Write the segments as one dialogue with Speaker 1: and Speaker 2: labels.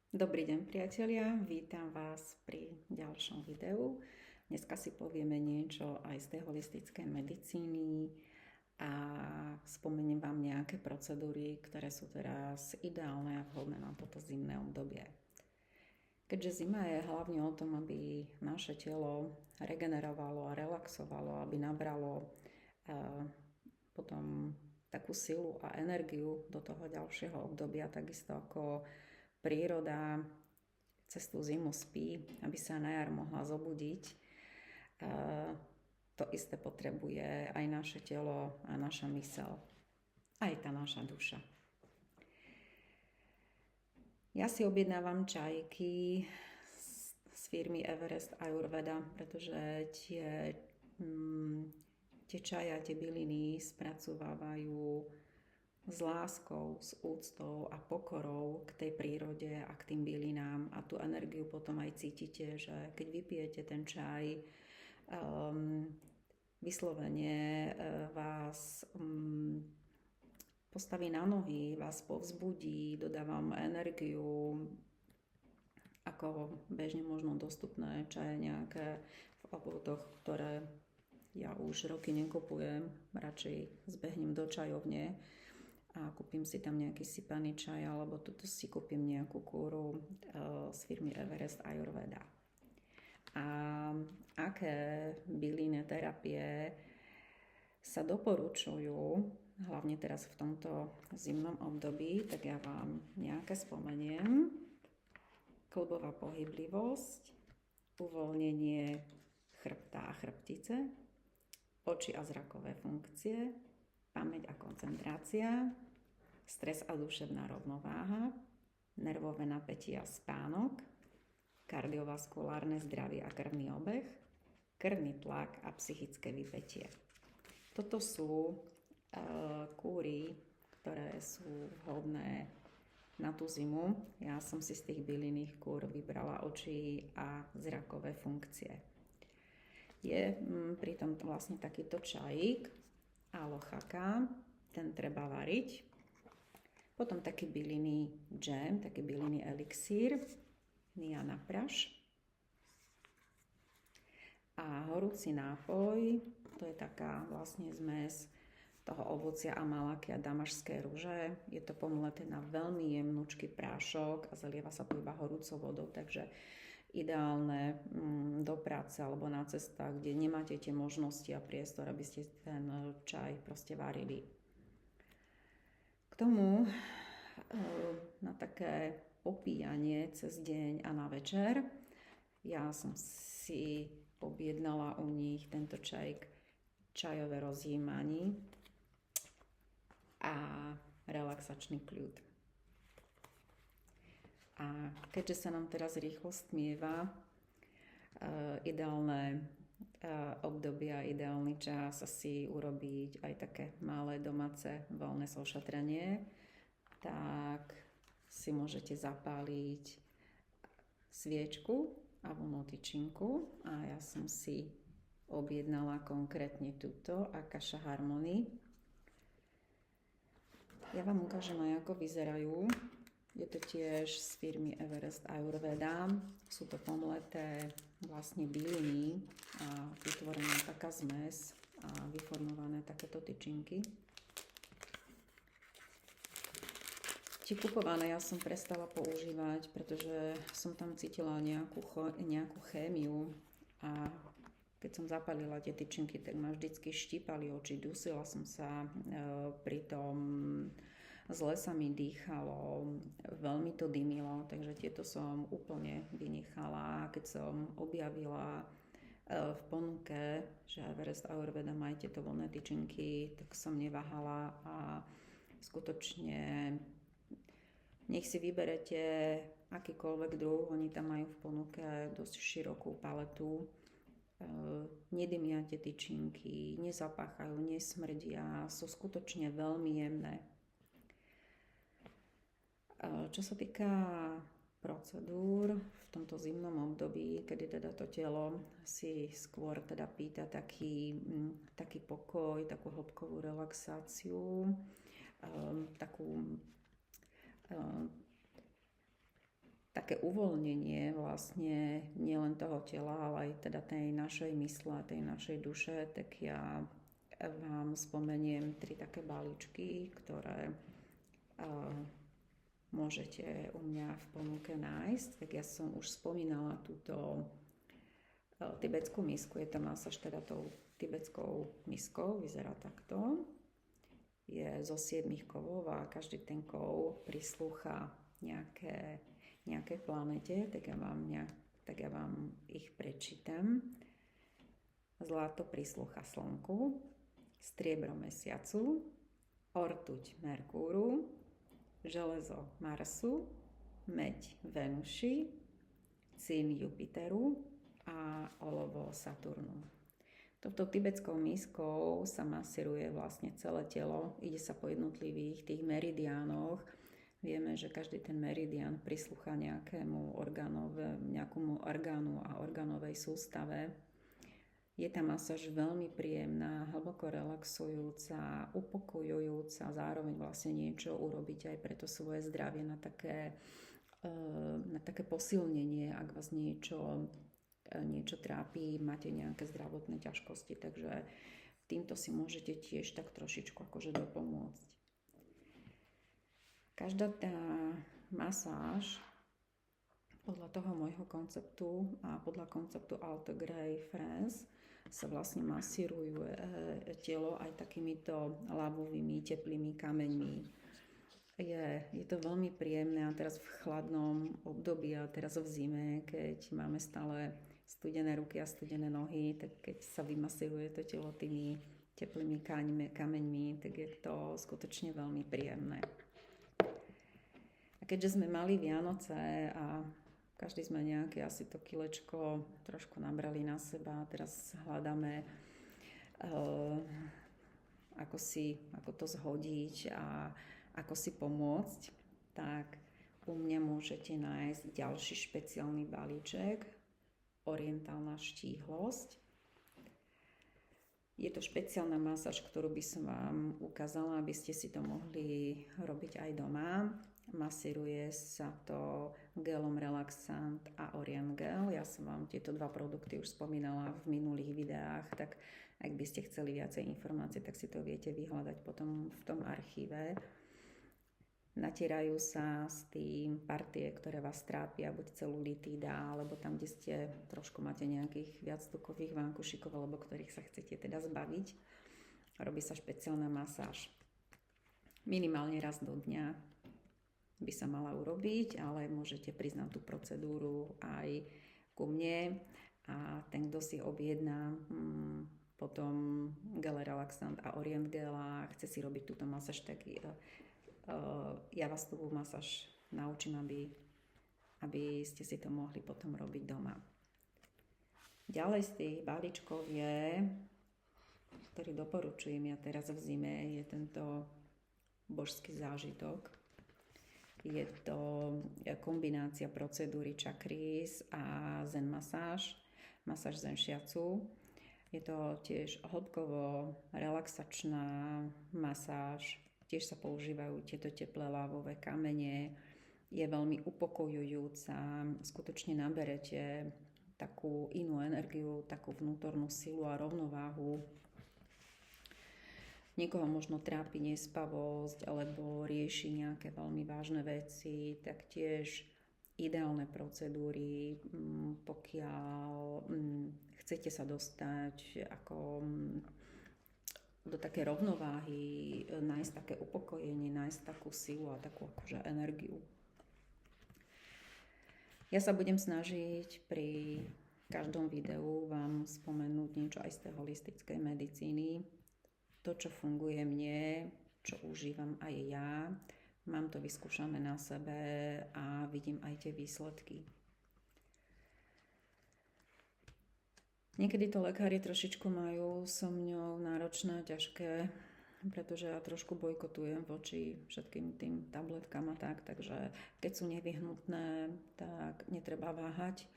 Speaker 1: Dobrý deň priatelia, vítam vás pri ďalšom videu. Dneska si povieme niečo aj z tej holistickej medicíny a spomeniem vám nejaké procedúry, ktoré sú teraz ideálne a vhodné na toto zimné obdobie. Keďže zima je hlavne o tom, aby naše telo regenerovalo a relaxovalo, aby nabralo potom takú silu a energiu do toho ďalšieho obdobia, takisto ako príroda cez tú zimu spí, aby sa na jar mohla zobudiť. To isté potrebuje aj naše telo a naša myseľ, aj tá naša duša. Ja si objednávam čajky z firmy Everest Ayurveda, pretože tie čaja, tie byliny spracovávajú s láskou, s úctou a pokorou k tej prírode a k tým bylinám a tú energiu potom aj cítite, že keď vypijete ten čaj, vyslovene vás postaví na nohy, vás povzbudí, dodá vám energiu, ako bežne možno dostupné čaje nejaké v obchodoch, ktoré ja už roky nekupujem, radšej zbehnem do čajovne a kúpim si tam nejaký sypaný čaj, alebo tuto si kúpim nejakú kúru z firmy Everest Ayurveda. A aké bylinné terapie sa doporučujú, hlavne teraz v tomto zimnom období, tak ja vám nejaké spomeniem. Klbová pohyblivosť, uvoľnenie chrbta a chrbtice, oči a zrakové funkcie, pamäť a koncentrácia, stres a duševná rovnováha, nervové napätie a spánok, kardiovaskulárne zdravie a krvný obeh, krvný tlak a psychické vypätie. Toto sú kúry, ktoré sú vhodné na tú zimu. Ja som si z tých bylinných kúr vybrala oči a zrakové funkcie. Je pritom vlastne takýto čajík alochaka, ten treba variť. Potom taký bylinný džem, taký bylinný elixír, Niana praš. A horúci nápoj, to je taká vlastne zmes toho ovocia a malaky a damašské ruže. Je to pomleté na veľmi jemnúčky prášok a zalieva sa to iba horúcou vodou, takže ideálne do práce alebo na cestách, kde nemáte tie možnosti a priestor, aby ste ten čaj proste varili. K tomu na také popíjanie cez deň a na večer ja som si objednala u nich tento čajové rozjímanie a relaxačný kľud. A keďže sa nám teraz rýchlo stmieva, ideálne obdobia, ideálny čas asi urobiť aj také malé domáce voľné zošatrenie, tak si môžete zapáliť sviečku a vlnú tyčinku a ja som si objednala konkrétne túto Akasha Harmony. Ja vám ukážem aj ako vyzerajú. Je to tiež z firmy Everest Ayurveda. Sú to pomleté vlastne byliny a vytvorená taká zmes a vyformované takéto tyčinky. Tie kupované ja som prestala používať, pretože som tam cítila nejakú chémiu a keď som zapalila tie tyčinky, tak ma vždycky štípali oči, dusila som sa, pritom zle sa mi dýchalo, veľmi to dymilo, takže tieto som úplne vynechala. Keď som objavila v ponuke, že Everest Ayurveda má aj tieto voľné tyčinky, tak som neváhala a skutočne nech si vyberete akýkoľvek druh, oni tam majú v ponuke dosť širokú paletu. Nedymia tie tyčinky, nezapáchajú, nesmrdia, sú skutočne veľmi jemné. Čo sa týka procedúr v tomto zimnom období, kedy teda to telo si skôr teda pýta taký pokoj, takú hĺbkovú relaxáciu, také uvoľnenie vlastne nielen toho tela, ale aj teda tej našej mysle, tej našej duše, tak ja vám spomeniem 3 také balíčky, ktoré môžete u mňa v ponuke nájsť. Tak ja som už spomínala túto tibetskú misku. Je to masáž teda tou tibetskou miskou, vyzerá takto. Je zo 7 kovov a každý ten kov prislúcha nejaké planete, tak ja vám ich prečítam. Zlato prislúcha Slnku, striebro Mesiacu, ortuť Merkúru, železo Marsu, meď Venuši, cín Jupiteru a olovo Saturnu. Touto tibetskou miskou sa masíruje vlastne celé telo, ide sa po jednotlivých tých meridiánoch. Vieme, že každý ten meridián prislúcha nejakému orgánu a orgánovej sústave. Je tá masáž veľmi príjemná, hlboko relaxujúca, upokojujúca, zároveň vlastne niečo urobiť aj pre to svoje zdravie na také posilnenie, ak vás niečo trápi, máte nejaké zdravotné ťažkosti, takže týmto si môžete tiež tak trošičku akože dopomôcť. Každá tá masáž podľa toho môjho konceptu a podľa konceptu Alter Grey France sa vlastne masíruje telo aj takýmito ľavovými, teplými kameňmi. Je to veľmi príjemné a teraz v chladnom období a teraz v zime, keď máme stále studené ruky a studené nohy, tak keď sa vymasíruje to telo tými teplými kameňmi, tak je to skutočne veľmi príjemné. A keďže sme mali Vianoce a každý sme nejaké asi to kilečko trošku nabrali na seba, teraz hľadáme ako to zhodiť a ako si pomôcť, tak u mňa môžete nájsť ďalší špeciálny balíček Orientálna štíhlosť. Je to špeciálna masáž, ktorú by som vám ukázala, aby ste si to mohli robiť aj doma. Masíruje sa to gelom Relaxant a Orient Gel. Ja som vám tieto 2 produkty už spomínala v minulých videách, tak ak by ste chceli viacej informácií, tak si to viete vyhľadať potom v tom archíve. Natierajú sa s tým partie, ktoré vás trápia, buď celulitída, alebo tam, kde ste trošku máte nejakých viac tukových vankušikov, alebo ktorých sa chcete teda zbaviť. Robí sa špeciálna masáž. Minimálne raz do dňa by sa mala urobiť, ale môžete priznať tú procedúru aj ku mne a ten, kto si objedná potom Gel Relaxant a Orient Gel a chce si robiť túto masáž, tak ja vás tú masáž naučím, aby ste si to mohli potom robiť doma. Ďalej z tých balíčkov ktorý doporučujem ja teraz v zime, je tento božský zážitok. Je to kombinácia procedúry chakris a zen masáž zen shiatsu. Je to tiež hĺbkovo relaxačná masáž. Tiež sa používajú tieto teplé lávové kamene. Je veľmi upokojujúca. Skutočne naberete takú inú energiu, takú vnútornú silu a rovnováhu. Niekoho možno trápi nespavosť alebo rieši nejaké veľmi vážne veci, tak tiež ideálne procedúry, pokiaľ chcete sa dostať do také rovnováhy, nájsť také upokojenie, nájsť takú silu a takú akože energiu. Ja sa budem snažiť pri každom videu vám spomenúť niečo aj z tej holistickej medicíny. To, čo funguje mne, čo užívam aj ja, mám to vyskúšané na sebe a vidím aj tie výsledky. Niekedy to lekári trošičku majú so mňou náročné, ťažké, pretože ja trošku bojkotujem voči všetkým tým tabletkám a tak, takže keď sú nevyhnutné, tak netreba váhať.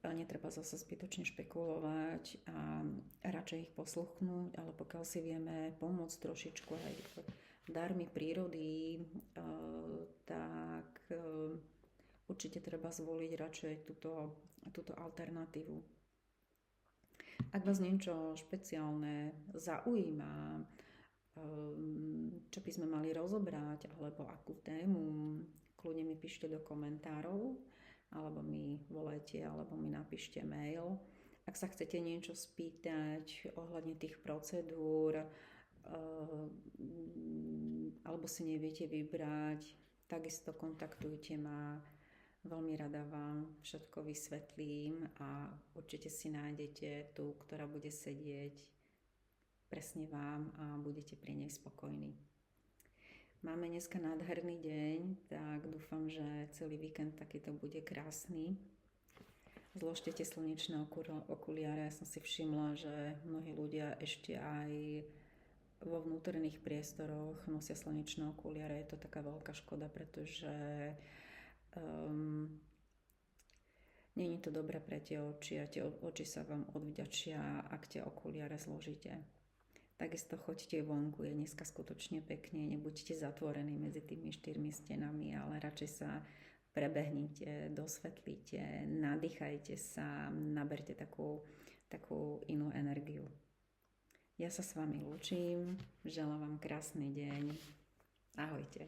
Speaker 1: Netreba zase zbytočne špekulovať a radšej ich posluchnúť, ale pokiaľ si vieme pomôcť trošičku aj darmi prírody, tak určite treba zvoliť radšej túto alternatívu. Ak vás niečo špeciálne zaujíma, čo by sme mali rozobrať, alebo akú tému, kľudne mi píšte do komentárov, alebo mi volajte, alebo mi napíšte mail. Ak sa chcete niečo spýtať ohľadne tých procedúr, alebo si neviete vybrať, takisto kontaktujte ma. Veľmi rada vám všetko vysvetlím a určite si nájdete tú, ktorá bude sedieť presne vám a budete pri nej spokojní. Máme dneska nádherný deň, tak dúfam, že celý víkend takýto bude krásny. Zložte tie slnečné okuliare. Ja som si všimla, že mnohí ľudia ešte aj vo vnútorných priestoroch nosia slnečné okuliare. Je to taká veľká škoda, pretože nie je to dobré pre tie oči a tie oči sa vám odvďačia, ak tie okuliare zložíte. Takisto choďte vonku, je dneska skutočne pekne, nebuďte zatvorení medzi tými 4 stenami, ale radšej sa prebehnite, dosvetlíte, nadýchajte sa, naberte takú inú energiu. Ja sa s vami lúčim, želám vám krásny deň. Ahojte.